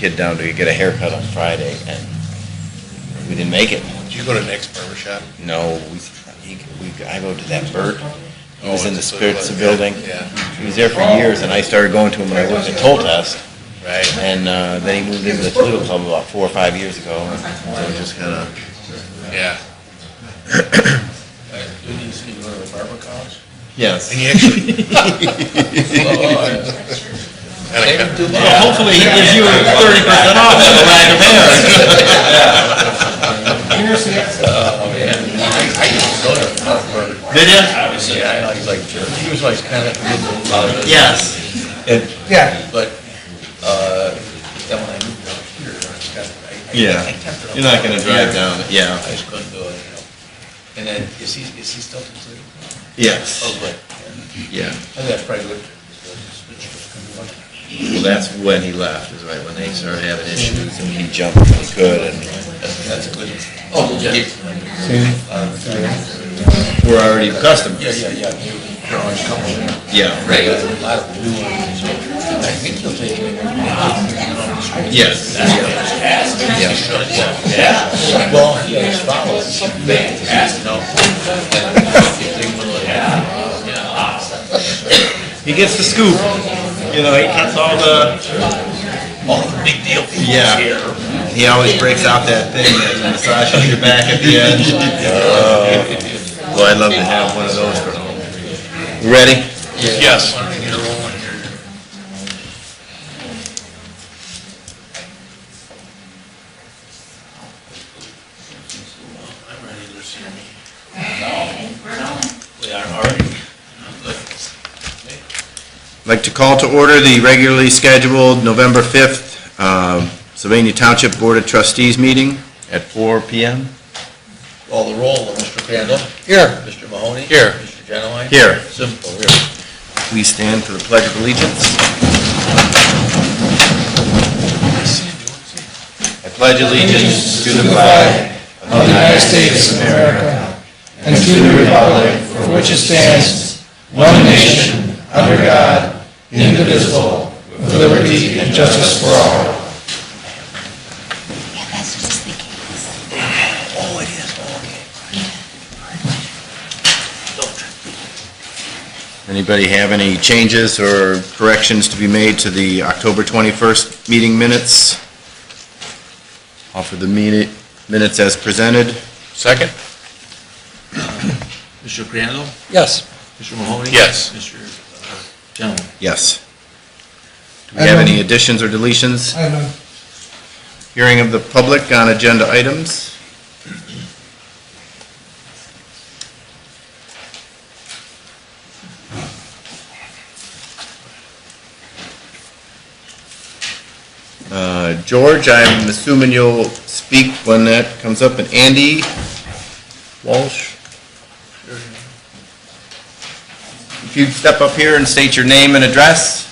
kid down to get a haircut on Friday, and we didn't make it. Did you go to Nick's barber shop? No, I go to that Bert. He was in the that's what it Spirits was, building. Yeah. He was there for years, and I started going to him when I worked at Toll Test. Right. And then he moved into the Toledo Club about 4 or 5 years ago. And so we just kind of... Yeah. Didn't you see one of the barber college? Yes. And you actually... Hopefully he gives you 30% off on the line of hair. Did you? Obviously, I like Jerry. He was like kind of good. Yes. Yeah. But then when I moved out here, Yeah. I kept it up. You're not going to drive down. Yeah. I just couldn't do it, you know. And then is he still considered? Yes. Oh, good. Yeah. And that's probably good. Well, that's when he left, is right when they started having issues, and he jumped when he could, and That's good. Oh, yeah. we're already accustomed. Yeah. There are a couple of them. Yeah. Right. A lot of new ones. I think he'll take him. Yes. Yeah. Well, he has followed. You know. He gets the scoop. You know, he gets all the big deal. Yeah. He always breaks out that thing that massages your back at the end. Well, I'd love to have one of those for home. You ready? Yes. I'd like to call to order the regularly scheduled November 5th Sylvania Township Board of Trustees meeting at 4 p.m. Call the roll. Mr. Crandall. Here. Mr. Mahoney. Here. Mr. Genowine. Here. Simple. Here. Please stand for the Pledge of Allegiance. I pledge allegiance to the flag of the United States of America and to the republic for which it stands, one nation, under God, indivisible, with liberty and justice for all. Anybody have any changes or corrections to be made to the October 21st meeting minutes? Offer the minutes as presented. Second? Mr. Crandall. Yes. Mr. Mahoney. Yes. Mr. Genowine. Yes. Do we have any additions or deletions? I have none. Hearing of the public on agenda items. George, I'm assuming you'll speak when that comes up, and Andy Walsh. If you'd step up here and state your name and address.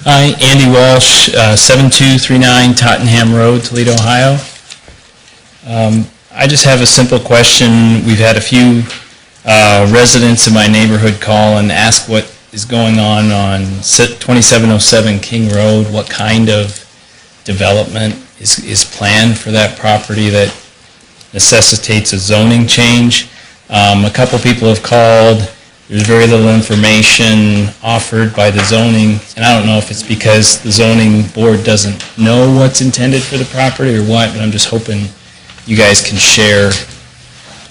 Hi, Andy Walsh, 7239 Tottenham Road, Toledo, Ohio. I just have a simple question. We've had a few residents in my neighborhood call and ask what is going on 2707 King Road. What kind of development is planned for that property that necessitates a zoning change? A couple people have called. There's very little information offered by the zoning, and I don't know if it's because the zoning board doesn't know what's intended for the property or what, but I'm just hoping you guys can share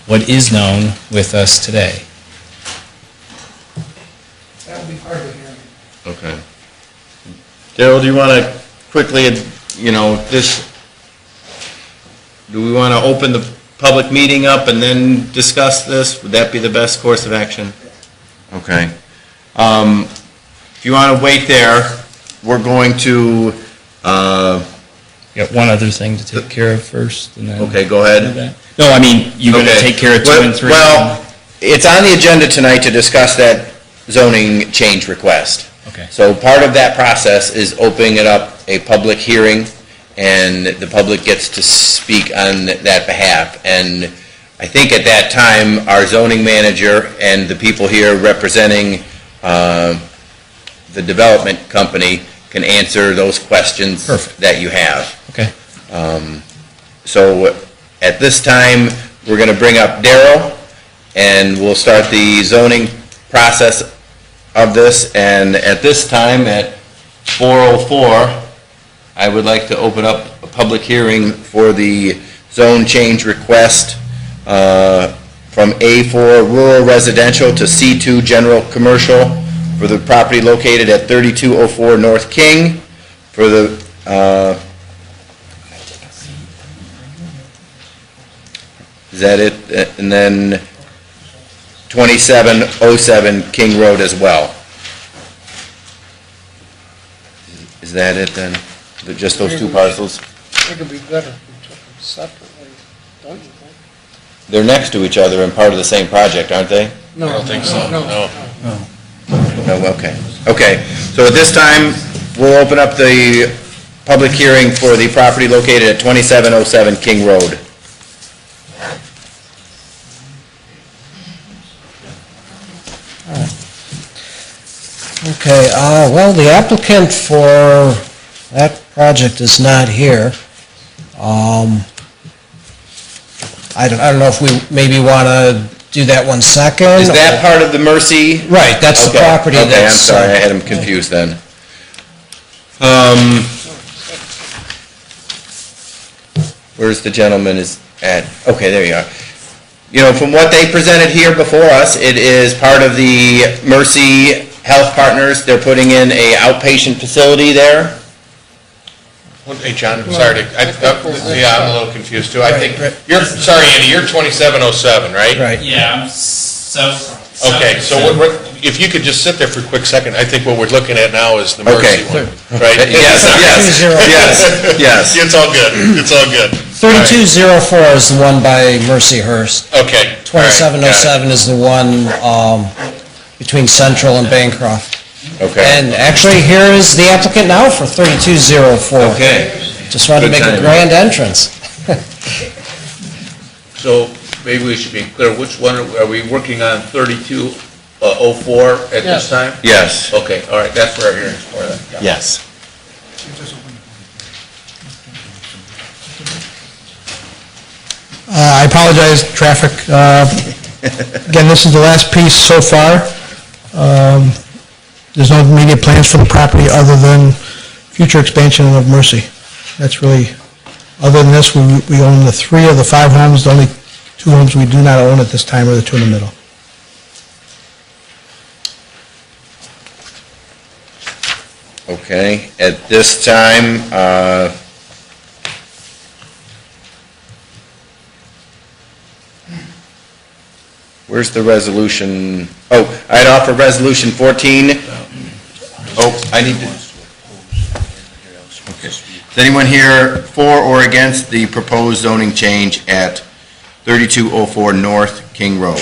what is known with us today. That would be hard to hear. Okay. Daryl, do you want to quickly, do we want to open the public meeting up and then discuss this? Would that be the best course of action? Okay. If you want to wait there, we're going to... Got one other thing to take care of first, and then... Okay, go ahead. No, I mean, you're going to take care of 2 and 3? Well, it's on the agenda tonight to discuss that zoning change request. Okay. So part of that process is opening it up a public hearing, and the public gets to speak on that behalf. And I think at that time, our zoning manager and the people here representing the development company can answer those questions Perfect. that you have. Okay. So at this time, we're going to bring up Daryl, and we'll start the zoning process of this. And at this time, at 4:04, I would like to open up a public hearing for the zone change request from A4 Rural Residential to C2 General Commercial for the property located at 3204 North King for the is that it? And then 2707 King Road as well. Is that it then? Just those two parcels? It would be better if we took them separately, don't you think? They're next to each other and part of the same project, aren't they? No. I don't think so, no. Oh, okay. Okay, so at this time, we'll open up the public hearing for the property located at 2707 King Road. Okay, well, the applicant for that project is not here. I don't know if we maybe want to do that one second? Is that part of the Mercy? Right, that's the Okay, property okay, I'm that's... sorry, I had him confused then. Where's the gentleman is at? Okay, there you are. You know, from what they presented here before us, it is part of the Mercy Health Partners. They're putting in a outpatient facility there. Hey, John, sorry, yeah, I'm a little confused too. I think, sorry, Andy, you're 2707, right? Right. Yeah, Okay, so if you could just sit there for a quick second, I think what we're looking at now is the Okay. Mercy one, right? Yes, yes. It's all good, it's all good. 3204 is the one by Mercyhurst. Okay. all right, got it. 2707 is the one between Central and Bancroft. Okay. And actually, here is the applicant now for 3204. Okay. Just wanted to Good make a timing. grand entrance. So maybe we should be clear, which one, are we working on 3204 at this time? Yes. Okay, all right, that's what our hearing's for then. Yeah. Yes. I apologize, traffic. Again, this is the last piece so far. There's no immediate plans for the property other than future expansion of Mercy. That's really, other than this, we own the 3 of the 5 homes. The only 2 homes we do not own at this time are the 2 in the middle. Okay, at this time, where's the resolution? Oh, I'd offer resolution 14. Oh, I need to. Okay. Is anyone here for or against the proposed zoning change at 3204 North King Road?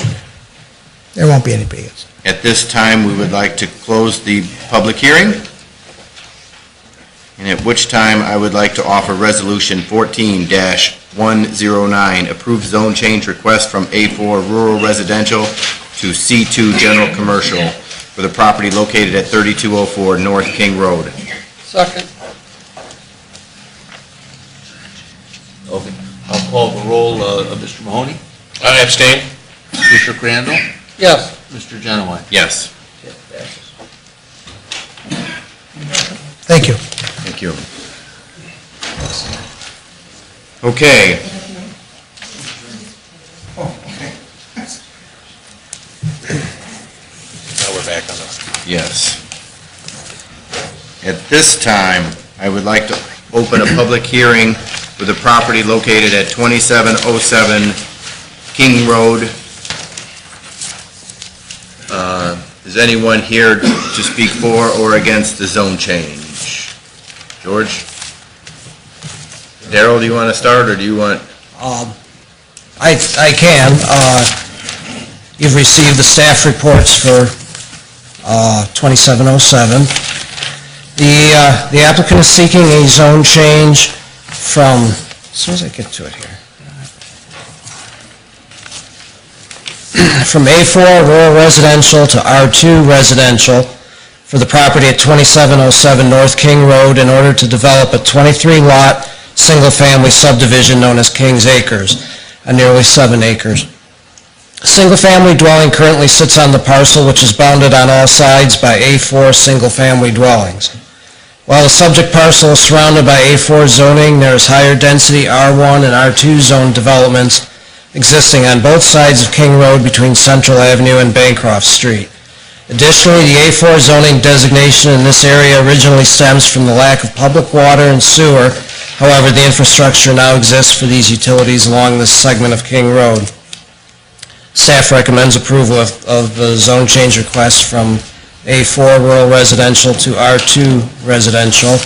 There won't be any bigots. At this time, we would like to close the public hearing, and at which time I would like to offer Resolution 14-109, approve zone change request from A4 Rural Residential to C2 General Commercial for the property located at 3204 North King Road. Second. Okay, I'll call the roll of Mr. Mahoney, I abstain. Mr. Crandall, Yes. Mr. Genowine. Yes. Okay, passes. Thank you. Thank you. Okay. Now we're back on the, Yes. At this time, I would like to open a public hearing for the property located at 2707 King Road. Is anyone here to speak for or against the zone change? George? Daryl, do you want to start, or do you want? I can. You've received the staff reports for 2707. The applicant is seeking a zone change from, as soon as I get to it here. from A4 rural residential to R2 residential for the property at 2707 North King Road in order to develop a 23-lot, single-family subdivision known as King's Acres, on nearly 7 acres. A single-family dwelling currently sits on the parcel, which is bounded on all sides by A4 single-family dwellings. While the subject parcel is surrounded by A4 zoning, there is higher density R1 and R2 zone developments existing on both sides of King Road between Central Avenue and Bancroft Street. Additionally, the A4 zoning designation in this area originally stems from the lack of public water and sewer. However, the infrastructure now exists for these utilities along this segment of King Road. Staff recommends approval of the zone change request from A4 rural residential to R2 residential.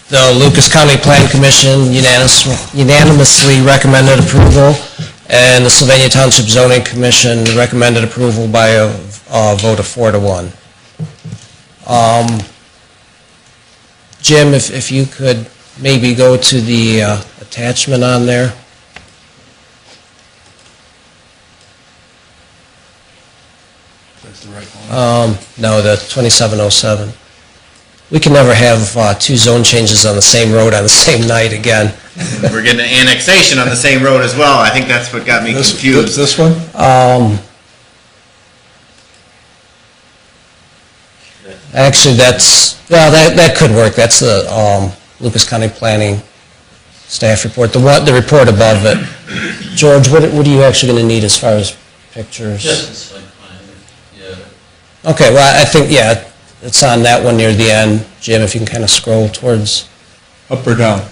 The Lucas County Plan Commission unanimously recommended approval, and the Sylvania Township Zoning Commission recommended approval by a vote of 4-1. Jim, if you could maybe go to the attachment on there. That's the right one. No, the 2707. We can never have two zone changes on the same road on the same night again. We're getting an annexation on the same road as well. I think that's what got me confused. This one? Actually, that could work. That's the Lucas County Planning staff report, the report above it. George, what are you actually going to need as far as pictures? Just the site plan, yeah. Okay, well, I think, yeah, it's on that one near the end. Jim, if you can kind of scroll towards, Up or down?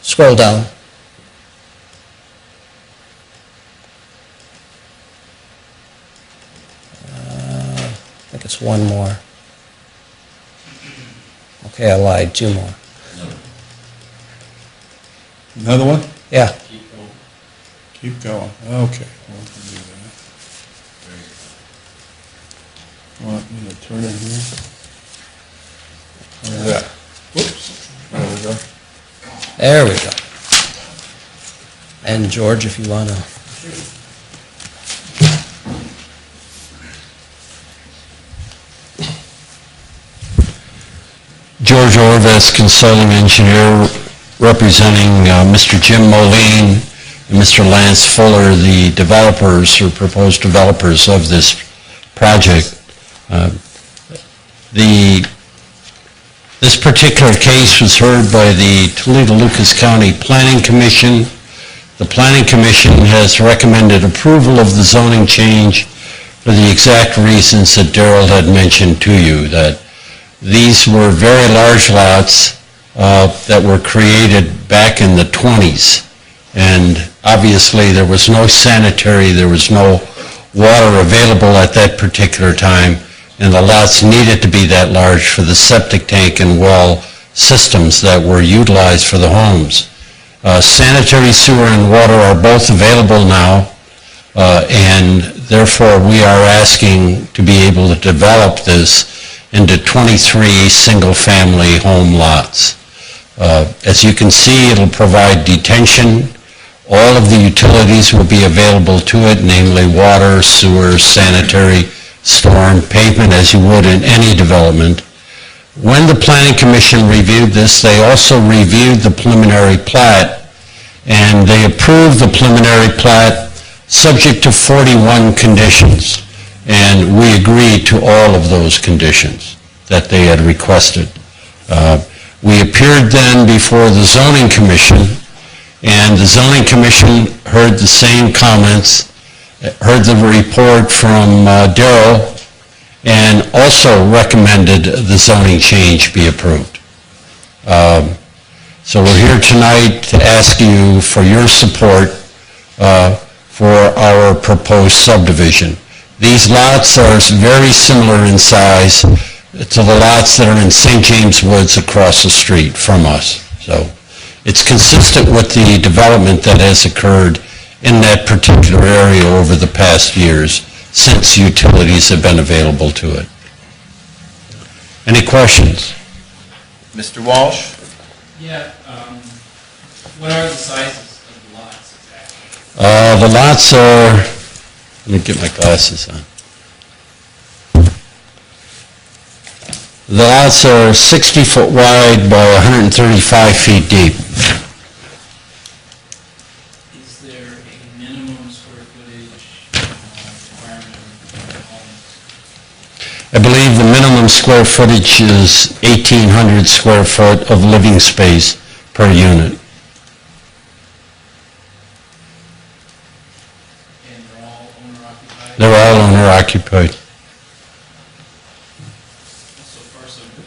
scroll down. I think it's one more. Okay, I lied, 2 more. Another one? Yeah. Keep going. Okay. Well, we can do that. Want me to turn it here? How's that? Whoops. There we go. There we go. And George, if you want to. George Orvis, consulting engineer, representing Mr. Jim Moline and Mr. Lance Fuller, the developers or proposed developers of this project. This particular case was heard by the Toledo-Lucas County Planning Commission. The Planning Commission has recommended approval of the zoning change for the exact reasons that Darrell had mentioned to you, that these were very large lots that were created back in the 20s. And obviously there was no sanitary, there was no water available at that particular time, and the lots needed to be that large for the septic tank and well systems that were utilized for the homes. Sanitary, sewer, and water are both available now, and therefore we are asking to be able to develop this into 23 single-family home lots. As you can see, it'll provide detention. All of the utilities will be available to it, namely water, sewer, sanitary, storm, pavement, as you would in any development. When the Planning Commission reviewed this, they also reviewed the preliminary plat, and they approved the preliminary plat subject to 41 conditions. And we agreed to all of those conditions that they had requested. We appeared then before the Zoning Commission, and the Zoning Commission heard the same comments, heard the report from Darrell, and also recommended the zoning change be approved. So we're here tonight to ask you for your support for our proposed subdivision. These lots are very similar in size to the lots that are in St. James Woods across the street from us. So it's consistent with the development that has occurred in that particular area over the past years since utilities have been available to it. Any questions? Mr. Walsh? Yeah, what are the sizes of the lots exactly? The lots are Let me get my glasses on. The lots are 60 foot wide by 135 feet deep. Is there a minimum square footage requirement of homes? I believe the minimum square footage is 1,800 square foot of living space per unit. And they're all owner occupied? They're all owner occupied. So far, so good.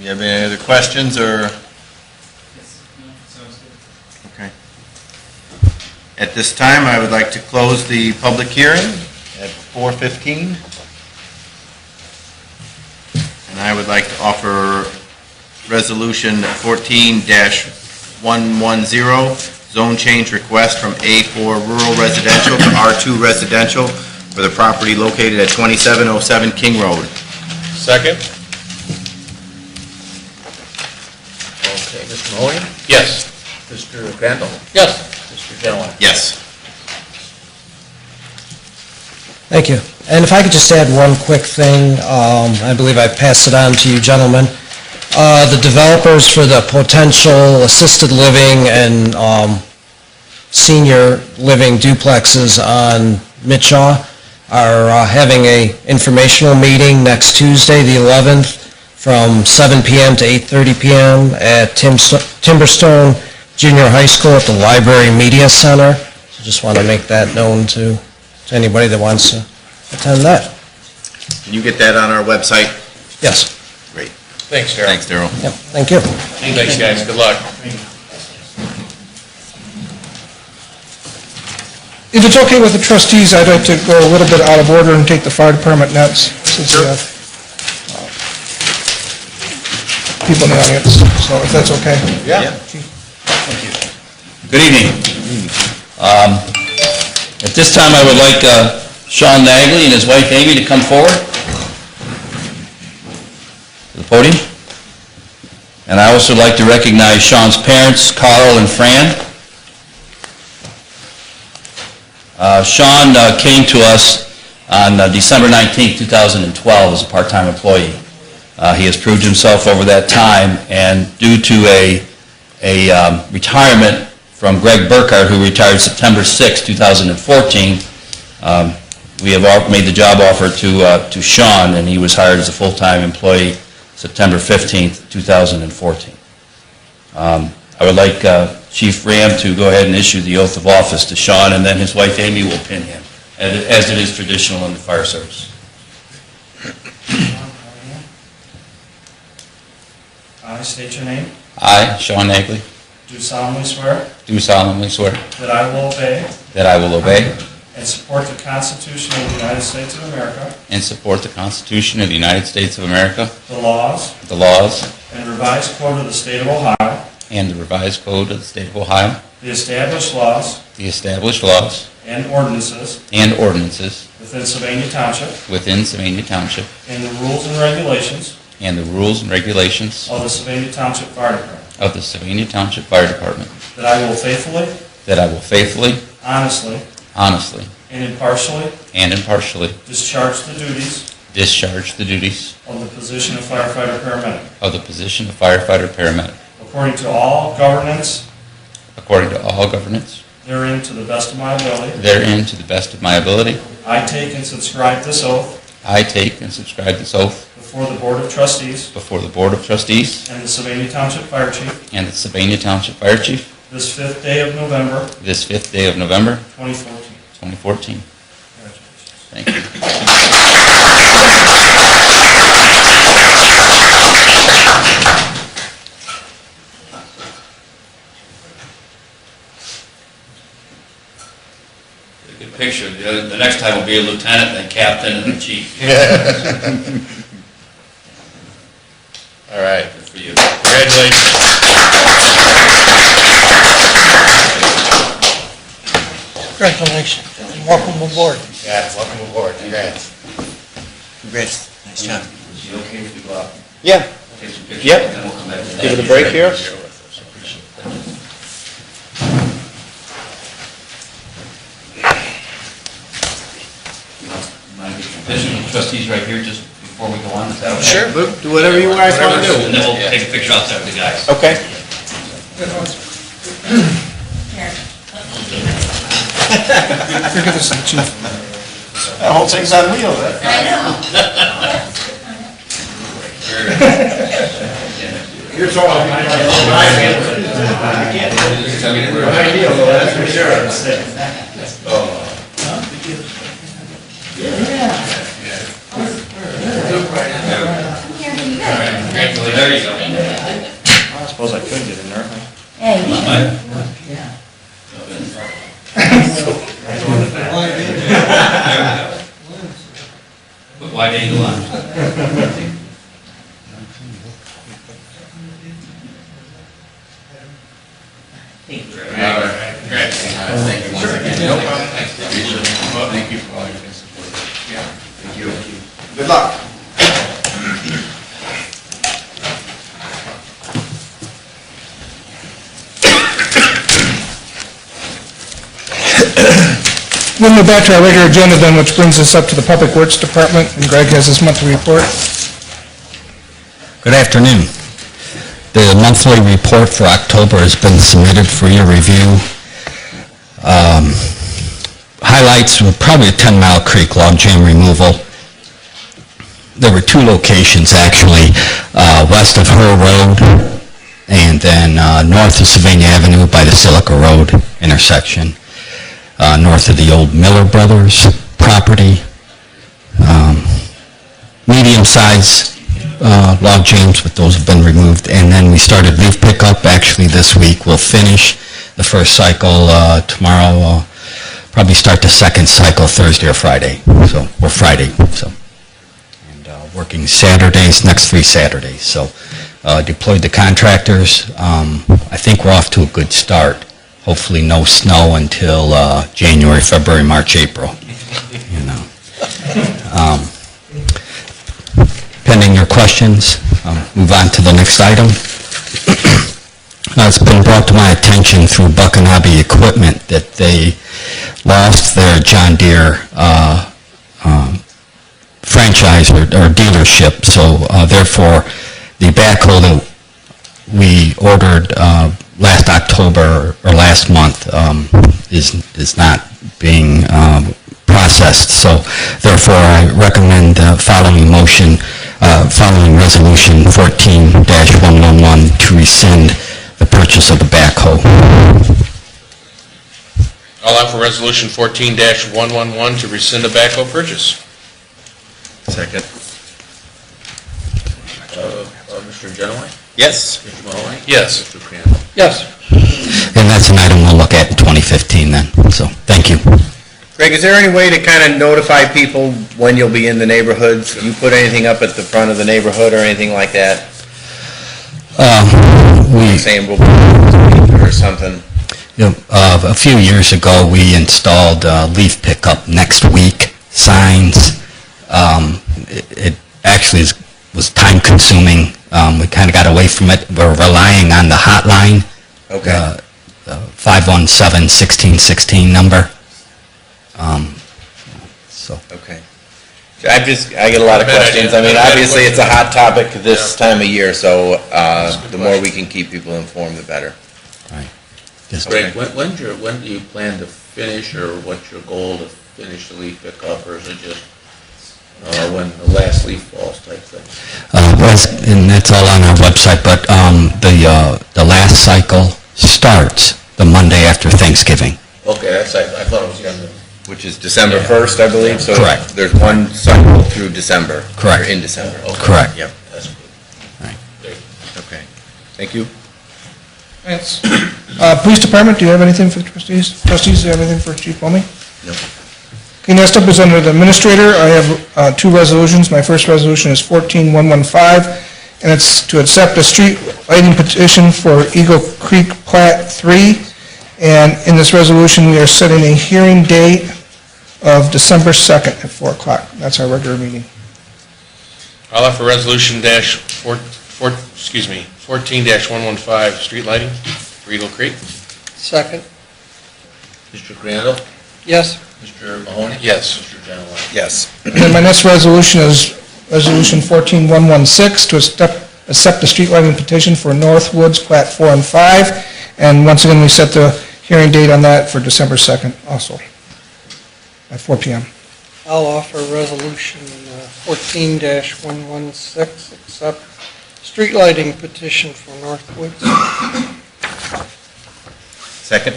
You have any other questions, or? Sounds good. Okay. At this time, I would like to close the public hearing at 4:15. And I would like to offer Resolution 14-110, zone change request from A4 rural residential to R2 residential for the property located at 2707 King Road. Second? Okay, Mr. Mahoney? Yes. Mr. Crandall? Yes. Mr. Genowine? Yes. Thank you. And if I could just add one quick thing, I believe I passed it on to you gentlemen. The developers for the potential assisted living and senior living duplexes on Mitshaw are having a informational meeting next Tuesday, the 11th, from 7 p.m. to 8:30 p.m. at Timberstone Junior High School at the Library Media Center. So just want to make that known to anybody that wants to attend that. Can you get that on our website? Yes. Great. Thanks, Darrell. Thanks, Darrell. Yep, thank you. Thanks, guys. Good luck. If it's okay with the trustees, I'd like to go a little bit out of order and take the fire department next, since we have people in the audience, so if that's okay. Yeah. Good evening. At this time, I would like Sean Nagley and his wife Amy to come forward to the podium. And I also like to recognize Sean's parents, Carl and Fran. Sean came to us on December 19, 2012 as a part-time employee. He has proved himself over that time, and due to a retirement from Greg Burkhardt, who retired September 6, 2014, we have made the job offer to Sean, and he was hired as a full-time employee September 15, 2014. I would like Chief Ram to go ahead and issue the oath of office to Sean, and then his wife Amy will pin him, as it is traditional in the fire service. I state your name. I, Sean Nagley, Do solemnly swear do solemnly swear that I will obey that I will obey and support the Constitution of the United States of America, and support the Constitution of the United States of America, the laws the laws, and revised code of the state of Ohio, and the revised code of the state of Ohio, the established laws the established laws and ordinances and ordinances within Sylvania Township, within Sylvania Township, and the rules and regulations and the rules and regulations of the Sylvania Township Fire Department, of the Sylvania Township Fire Department, that I will faithfully, that I will faithfully, honestly, honestly, and impartially and impartially discharge the duties discharge the duties of the position of firefighter paramedic of the position of firefighter paramedic according to all governance according to all governance therein to the best of my ability. therein to the best of my ability. I take and subscribe this oath I take and subscribe this oath before the Board of Trustees before the Board of Trustees and the Sylvania Township Fire Chief and the Sylvania Township Fire Chief this 5th day of November, this 5th day of November, 2014. 2014. Congratulations. Thank you. Good picture. The next time will be a lieutenant, then captain, and then chief. All right. Good for you. Congratulations. Congratulations, and welcome aboard. Yeah, welcome aboard. Congrats. Congrats. Nice John. Is it okay if we go out? Yeah. Take some pictures? Yep. And then we'll come back to that. Give it a break here. Mind if you visit the trustees right here just before we go on? Is that okay? Sure, do whatever you guys want to do. And then we'll take a picture outside with the guys. Okay. Forget this, Chief. The whole thing's on wheels, I know. Here's all that's for sure. There you go. I suppose I could get in there. Hey. Put wide angle on. Thank you once again. No problem. Thank you for all your support. Yeah. Thank you. Good luck. We'll move back to our regular agenda then, which brings us up to the Public Works Department, and Greg has his monthly report. Good afternoon. The monthly report for October has been submitted for your review. Highlights were probably a 10-Mile Creek log jam removal. There were two locations, actually, west of Her Road and then north of Sylvania Avenue by the Silica Road intersection, north of the old Miller Brothers property. Medium-sized log jams, but those have been removed. And then we started leaf pickup actually this week. We'll finish the first cycle tomorrow, probably start the second cycle Thursday or Friday, or Friday. And working Saturdays, next 3 Saturdays. So deployed the contractors. I think we're off to a good start. Hopefully no snow until January, February, March, April. You know. Pending your questions, move on to the next item. It's been brought to my attention through Buckanabe Equipment that they lost their John Deere franchise or dealership, so therefore the backhoe that we ordered last October or last month is not being processed. So therefore I recommend following motion, following resolution 14-111 to rescind the purchase of the backhoe. I'll offer resolution 14-111 to rescind the backhoe purchase. Second. Mr. Genoway? Yes. Mr. Mahoney? Yes. Mr. Crandall? Yes. And that's an item we'll look at in 2015 then, so thank you. Greg, is there any way to kind of notify people when you'll be in the neighborhoods? Do you put anything up at the front of the neighborhood or anything like that? Saying we'll be or something? A few years ago, we installed leaf pickup next week signs. It actually was time consuming. We kind of got away from it. We're relying on the hotline. Okay. 517-1616 number. Okay. I get a lot of questions. I mean, obviously, it's a hot topic this time of year, so the more we can keep people informed, the better. Right. Just Greg, when do you plan to finish, or what's your goal to finish the leaf pickup, or is it just when the last leaf falls type thing? and that's all on our website, but the last cycle starts the Monday after Thanksgiving. Okay, I thought it was the end of... Which is December 1st, I believe, so Correct. there's one cycle through December. Correct. Or in December. Okay. Correct. Yep. That's good. Right. Okay. Thank you. Thanks. Police Department, do you have anything for the trustees? Trustees, do you have anything for Chief Homey? No. Okay, next up is under the administrator. I have 2 resolutions. My first resolution is 14-115, and it's to accept a street lighting petition for Eagle Creek Plat 3. And in this resolution, we are setting a hearing date of December 2nd at 4 o'clock. That's our regular meeting. I'll offer resolution 14-115, street lighting, for Eagle Creek. Second. Mr. Crandall? Yes. Mr. Mahoney? Yes. Mr. Genowine? Yes. And then my next resolution is Resolution 14116 to accept the street lighting petition for North Woods Plat 4 and 5. And once again, we set the hearing date on that for December 2nd also, at 4 p.m. I'll offer Resolution 14-116, accept street lighting petition for Northwoods. Second?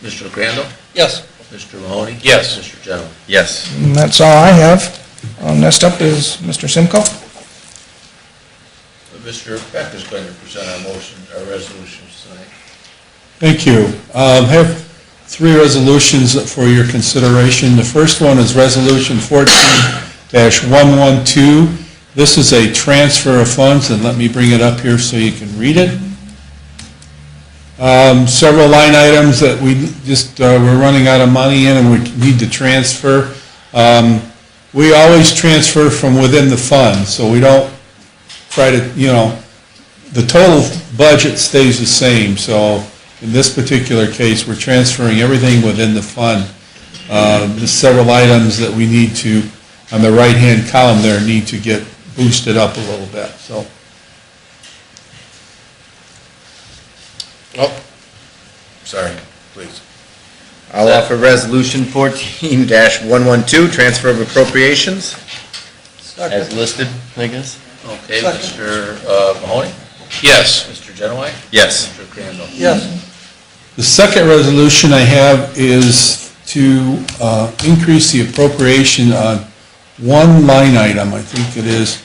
Mr. Crandall? Yes. Mr. Mahoney? Yes. Mr. Genowine? Yes. And that's all I have. Next up is Mr. Simcoe. Mr. Beck is going to present our resolutions tonight. Thank you. I have three resolutions for your consideration. The first one is Resolution 14-112. This is a transfer of funds, and let me bring it up here so you can read it. Several line items that we just, we're running out of money in and we need to transfer. We always transfer from within the fund, so we don't try to, the total budget stays the same, so in this particular case, we're transferring everything within the fund. There's several items that we need to, on the right-hand column there, need to get boosted up a little bit, so. Oh, sorry, please. I'll offer resolution 14-112, transfer of appropriations, as Second. listed, I guess. Okay, Second. Mr. Mahoney? Yes. Mr. Genowine? Yes. Mr. Crandall? Yes. The second resolution I have is to increase the appropriation on one line item, I think it is.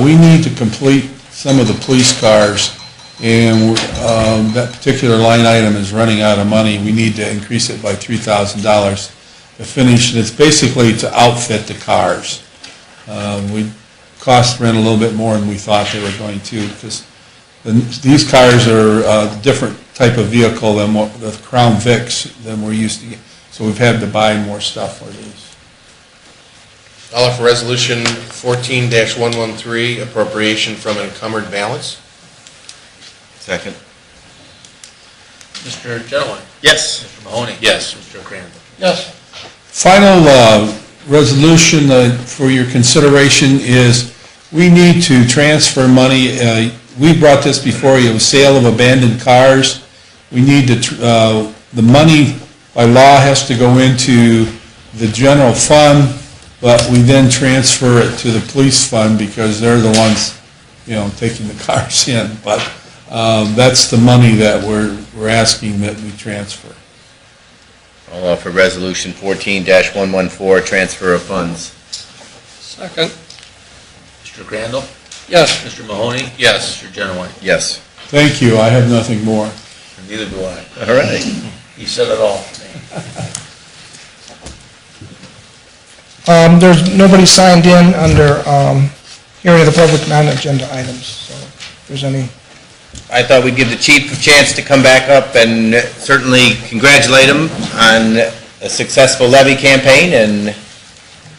We need to complete some of the police cars, and that particular line item is running out of money. We need to increase it by $3,000 to finish, and it's basically to outfit the cars. We cost rent a little bit more than we thought they were going to, because these cars are a different type of vehicle than what the Crown Vics than we're used to get. So we've had to buy more stuff for these. I'll offer resolution 14-113, appropriation from encumbered balance. Second. Mr. Genowine? Yes. Mr. Mahoney? Yes. Mr. Crandall? Yes. Final resolution for your consideration is we need to transfer money. We brought this before you, sale of abandoned cars. We need to, the money by law has to go into the general fund, but we then transfer it to the police fund because they're the ones, taking the cars in. But that's the money that we're asking that we transfer. I'll offer resolution 14-114, transfer of funds. Second. Mr. Crandall? Yes. Mr. Mahoney? Yes. Mr. Genowine? Yes. Thank you. I have nothing more. And neither do I. All right. He said it all. There's nobody signed in under hearing of the public non-agenda items, so if there's any. I thought we'd give the chief a chance to come back up and certainly congratulate him on a successful levy campaign, and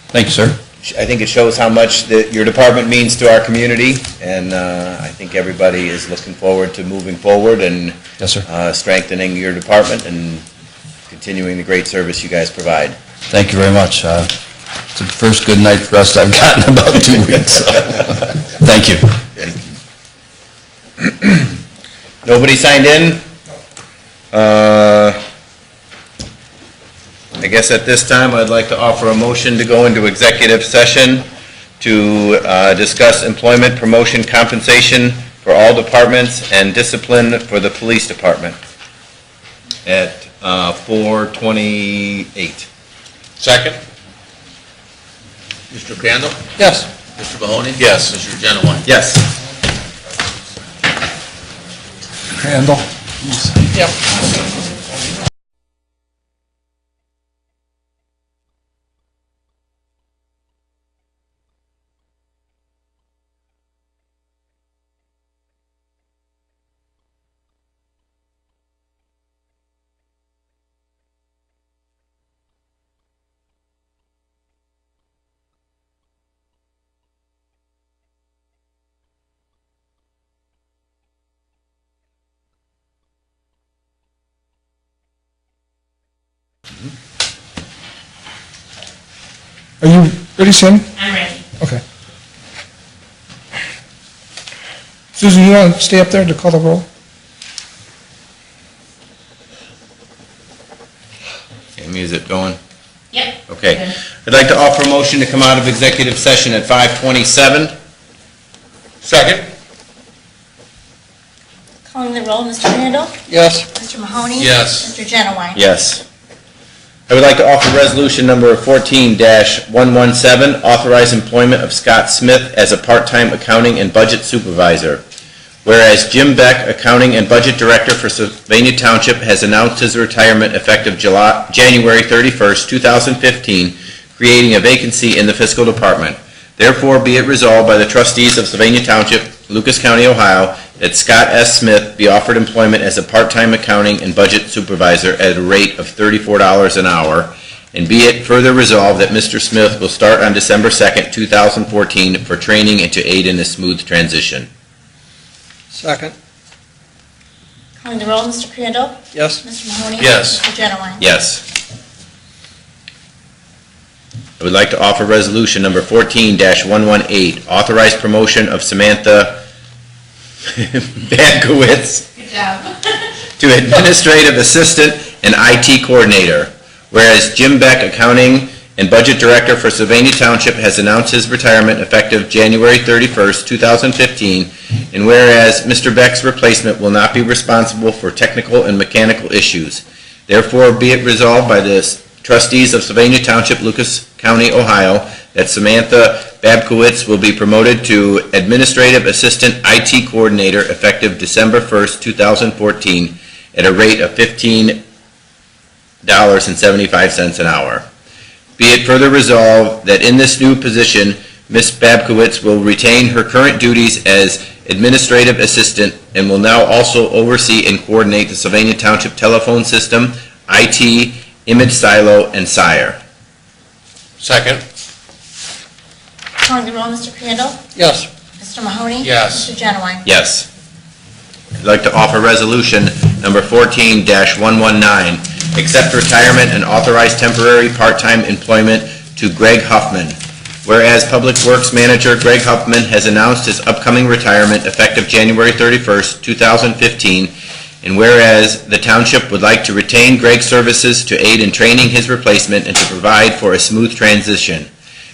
Thank you, sir. I think it shows how much that your department means to our community, and I think everybody is looking forward to moving forward and Yes, sir. strengthening your department and continuing the great service you guys provide. Thank you very much. It's the first good night rest I've gotten in about 2 weeks. So. Thank you. Nobody signed in? I guess at this time, I'd like to offer a motion to go into executive session to discuss employment, promotion, compensation for all departments and discipline for the police department at 4:28. Second? Mr. Crandall? Yes. Mr. Mahoney? Yes. Mr. Genowine? Yes. Crandall? Yep. Are you ready, Sam? I'm ready. Okay. Susan, you want to stay up there to call the roll? Amy, is it going? Yep. Okay. I'd like to offer a motion to come out of executive session at 5:27. Second. Calling the roll, Mr. Crandall? Yes. Mr. Mahoney? Yes. Mr. Genowine? Yes. I would like to offer resolution number 14-117, authorize employment of Scott Smith as a part-time accounting and budget supervisor. Whereas Jim Beck, accounting and budget director for Sylvania Township, has announced his retirement effective January 31st, 2015, creating a vacancy in the fiscal department. Therefore, be it resolved by the trustees of Sylvania Township, Lucas County, Ohio, that Scott S. Smith be offered employment as a part-time accounting and budget supervisor at a rate of $34 an hour, and be it further resolved that Mr. Smith will start on December 2nd, 2014 for training and to aid in a smooth transition. Second. Calling the roll, Mr. Crandall? Yes. Mr. Mahoney? Yes. Mr. Genowine? Yes. I would like to offer resolution number 14-118, authorize promotion of Samantha Bankowitz Good job. to administrative assistant and IT coordinator. Whereas Jim Beck, accounting and budget director for Sylvania Township, has announced his retirement effective January 31st, 2015, and whereas Mr. Beck's replacement will not be responsible for technical and mechanical issues. Therefore, be it resolved by the trustees of Sylvania Township, Lucas County, Ohio, that Samantha Babkowitz will be promoted to administrative assistant IT coordinator effective December 1st, 2014, at a rate of $15.75 an hour. Be it further resolved that in this new position, Ms. Babkowitz will retain her current duties as administrative assistant and will now also oversee and coordinate the Sylvania Township telephone system, IT, image silo, and SIRE. Second. Calling the roll, Mr. Crandall? Yes. Mr. Mahoney? Yes. Mr. Genowine? Yes. I'd like to offer resolution number 14-119, accept retirement and authorize temporary part-time employment to Greg Huffman. Whereas Public Works Manager Greg Huffman has announced his upcoming retirement effective January 31st, 2015, and whereas the township would like to retain Greg's services to aid in training his replacement and to provide for a smooth transition.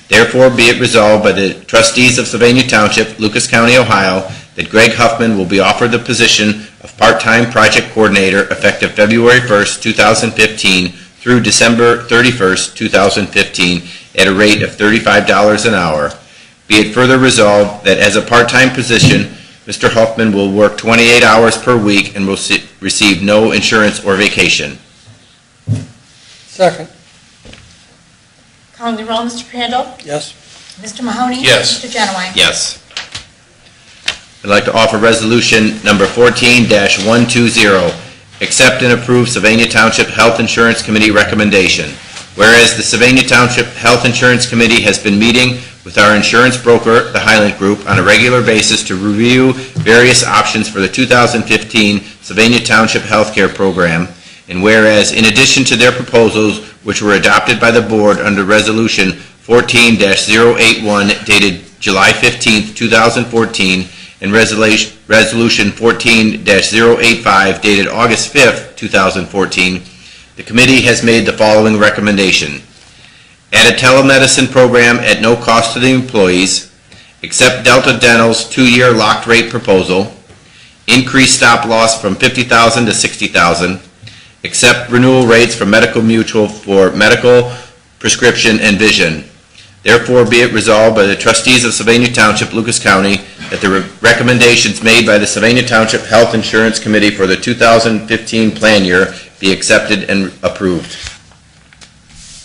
Therefore, be it resolved by the trustees of Sylvania Township, Lucas County, Ohio, that Greg Huffman will be offered the position of part-time project coordinator effective February 1st, 2015 through December 31st, 2015 at a rate of $35 an hour. Be it further resolved that as a part-time position, Mr. Huffman will work 28 hours per week and will receive no insurance or vacation. Second. Calling the roll, Mr. Crandall? Yes. Mr. Mahoney? Yes. Mr. Genowine? Yes. I'd like to offer resolution number 14-120, accept and approve Sylvania Township Health Insurance Committee recommendation. Whereas the Sylvania Township Health Insurance Committee has been meeting with our insurance broker, the Highland Group, on a regular basis to review various options for the 2015 Sylvania Township Healthcare Program, and whereas in addition to their proposals, which were adopted by the board under Resolution 14-081 dated July 15, 2014, and Resolution 14-085 dated August 5, 2014, the committee has made the following recommendation. Add a telemedicine program at no cost to the employees, accept Delta Dental's 2-year locked rate proposal, increase stop loss from $50,000 to $60,000, accept renewal rates from Medical Mutual for medical, prescription, and vision. Therefore, be it resolved by the trustees of Sylvania Township, Lucas County, that the recommendations made by the Sylvania Township Health Insurance Committee for the 2015 plan year be accepted and approved.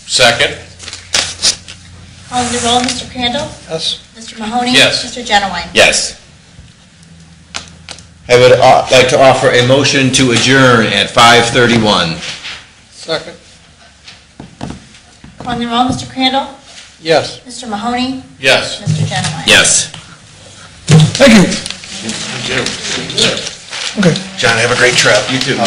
Second. Calling the roll, Mr. Crandall? Yes. Mr. Mahoney? Yes. Mr. Genowine? Yes. I would like to offer a motion to adjourn at 5:31. Second. Calling the roll, Mr. Crandall? Yes. Mr. Mahoney? Yes. Mr. Genowine? Yes. Thank you. You too. Okay. John, have a great trip. You too.